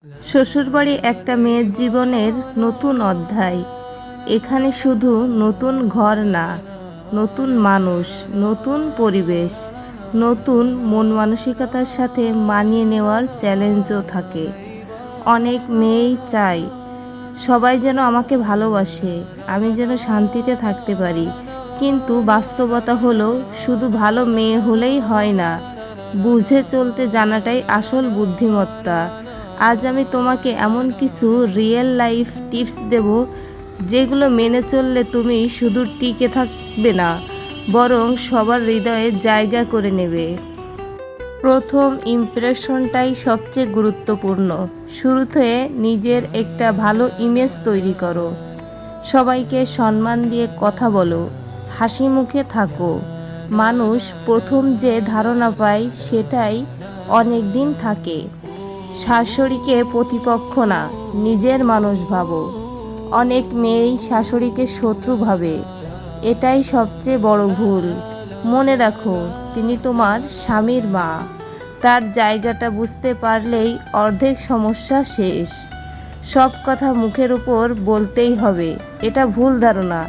শ্বশুরবাড়ি একটা মেয়ের জীবনের নতুন অধ্যায়। এখানে শুধু নতুন ঘর না, নতুন মানুষ, নতুন পরিবেশ, নতুন মন মানসিকতার সাথে মানিয়ে নেওয়ার চ্যালেঞ্জও থাকে। অনেক মেয়েই চায় সবাই যেন আমাকে ভালোবাসে, আমি যেন শান্তিতে থাকতে পারি। কিন্তু বাস্তবতা হলো শুধু ভালো মেয়ে হলেই হয় না, বুঝে চলতে জানাটাই আসল বুদ্ধিমত্তা। আজ আমি তোমাকে এমন কিছু রিয়েল লাইফ টিপস দেব, যেগুলো মেনে চললে তুমি শুধু টিকে থাকবে না, বরং সবার হৃদয়ে জায়গা করে নেবে। প্রথম ইমপ্রেশনটাই সবচেয়ে গুরুত্বপূর্ণ। শুরুতে নিজের একটা ভালো ইমেজ তৈরি করো। সবাইকে সম্মান দিয়ে কথা বলো, হাসি মুখে থাকো। মানুষ প্রথম যে ধারণা পায় সেটাই অনেক দিন থাকে। শাশুড়িকে প্রতিপক্ষ না, নিজের মানুষ ভাবো। অনেক মেয়েই শাশুড়িকে শত্রু ভাবে, এটাই সবচেয়ে বড় ভুল। মনে রাখো, তিনি তোমার স্বামীর মা। তার জায়গাটা বুঝতে পারলেই অর্ধেক সমস্যা শেষ। সব কথা মুখের উপর বলতেই হবে, এটা ভুল ধারণা।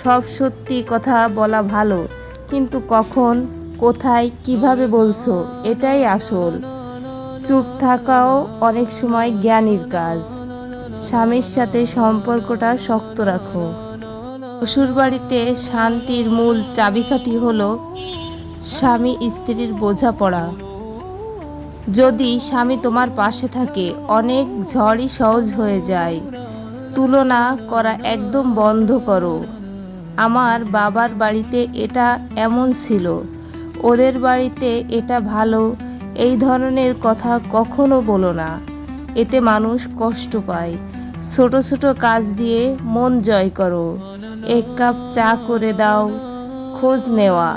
সব সত্যি কথা বলা ভালো, কিন্তু কখন, কোথায়, কিভাবে বলছো, এটাই আসল। চুপ থাকাও অনেক সময় জ্ঞানীর কাজ। স্বামীর সাথে সম্পর্কটা শক্ত রাখো। শ্বশুরবাড়িতে শান্তির মূল চাবিকাঠি হলো স্বামী স্ত্রীর বোঝাপড়া। যদি স্বামী তোমার পাশে থাকে, অনেক ঝড়ই সহজ হয়ে যায়। তুলনা করা একদম বন্ধ করো। আমার বাবার বাড়িতে এটা এমন ছিল, ওদের বাড়িতে এটা ভালো, এই ধরনের কথা কখনো বলো না। এতে মানুষ কষ্ট পায়। ছোট ছোট কাজ দিয়ে মন জয় করো। এক কাপ চা করে দাও, খোঁজ নেওয়া,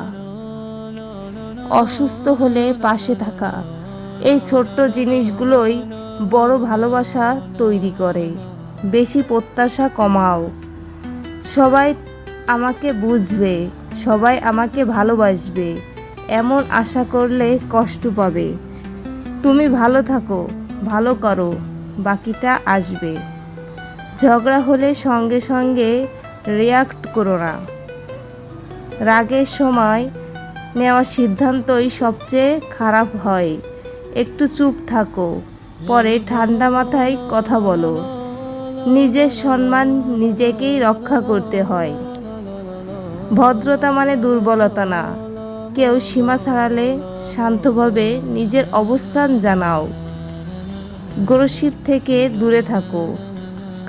অসুস্থ হলে পাশে থাকা, এই ছোট্ট জিনিসগুলোই বড় ভালোবাসা তৈরি করে। বেশি প্রত্যাশা কমাও। সবাই আমাকে বুঝবে, সবাই আমাকে ভালোবাসবে, এমন আশা করলে কষ্ট পাবে। তুমি ভালো থাকো, ভালো করো, বাকিটা আসবে। ঝগড়া হলে সঙ্গে সঙ্গে রিয়াক্ট করো না। রাগের সময় নেওয়া সিদ্ধান্তই সবচেয়ে খারাপ হয়। একটু চুপ থাকো, পরে ঠান্ডা মাথায় কথা বলো। নিজের সম্মান নিজেকেই রক্ষা করতে হয়। ভদ্রতা মানে দুর্বলতা না। কেউ সীমা ছাড়ালে শান্তভাবে নিজের অবস্থান জানাও। গসিপ থেকে দূরে থাকো।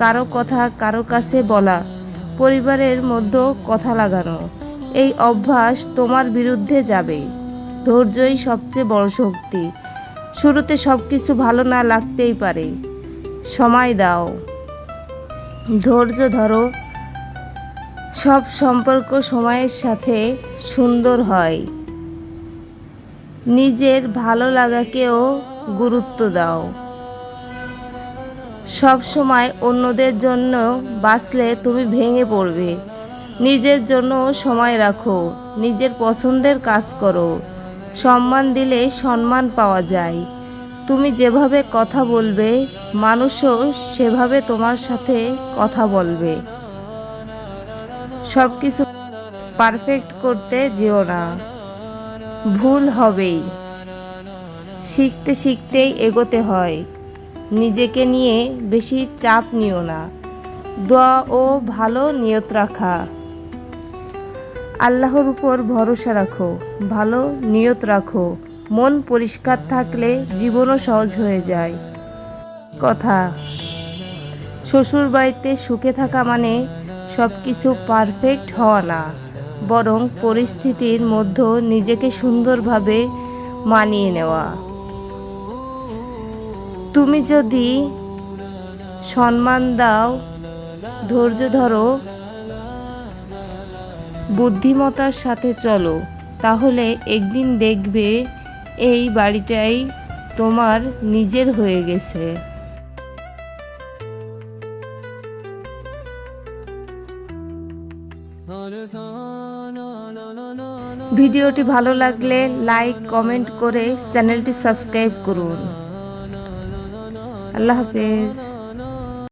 কারো কথা কারো কাছে বলা, পরিবারের মধ্যে কথা লাগানো, এই অভ্যাস তোমার বিরুদ্ধে যাবে। ধৈর্যই সবচেয়ে বড় শক্তি। শুরুতে সব কিছু ভালো না লাগতেই পারে, সময় দাও, ধৈর্য ধরো। সব সম্পর্ক সময়ের সাথে সুন্দর হয়। নিজের ভালো লাগাকেও গুরুত্ব দাও। সব সময় অন্যদের জন্য বাঁচলে তুমি ভেঙে পড়বে। নিজের জন্য সময় রাখো, নিজের পছন্দের কাজ করো। সম্মান দিলে সম্মান পাওয়া যায়। তুমি যেভাবে কথা বলবে, মানুষও সেভাবে তোমার সাথে কথা বলবে। সব কিছু পারফেক্ট করতে যেও না, ভুল হবেই। শিখতে শিখতেই এগোতে হয়। নিজেকে নিয়ে বেশি চাপ নিও না। দোয়া ও ভালো নিয়ত রাখা। আল্লাহর উপর ভরসা রাখো, ভালো নিয়ত রাখো। মন পরিষ্কার থাকলে জীবনও সহজ হয়ে যায়। কথা, শ্বশুর বাড়িতে সুখে থাকা মানে সব কিছু পারফেক্ট হওয়া না, বরং পরিস্থিতির মধ্যে নিজেকে সুন্দরভাবে মানিয়ে নেওয়া। তুমি যদি সম্মান দাও, ধৈর্য ধরো, বুদ্ধিমত্তার সাথে চলো, তাহলে একদিন দেখবে এই বাড়িটাই তোমার নিজের হয়ে গেছে। ভিডিওটি ভালো লাগলে লাইক, কমেন্ট করে চ্যানেলটি সাবস্ক্রাইব করুন। আল্লাহ হাফেজ।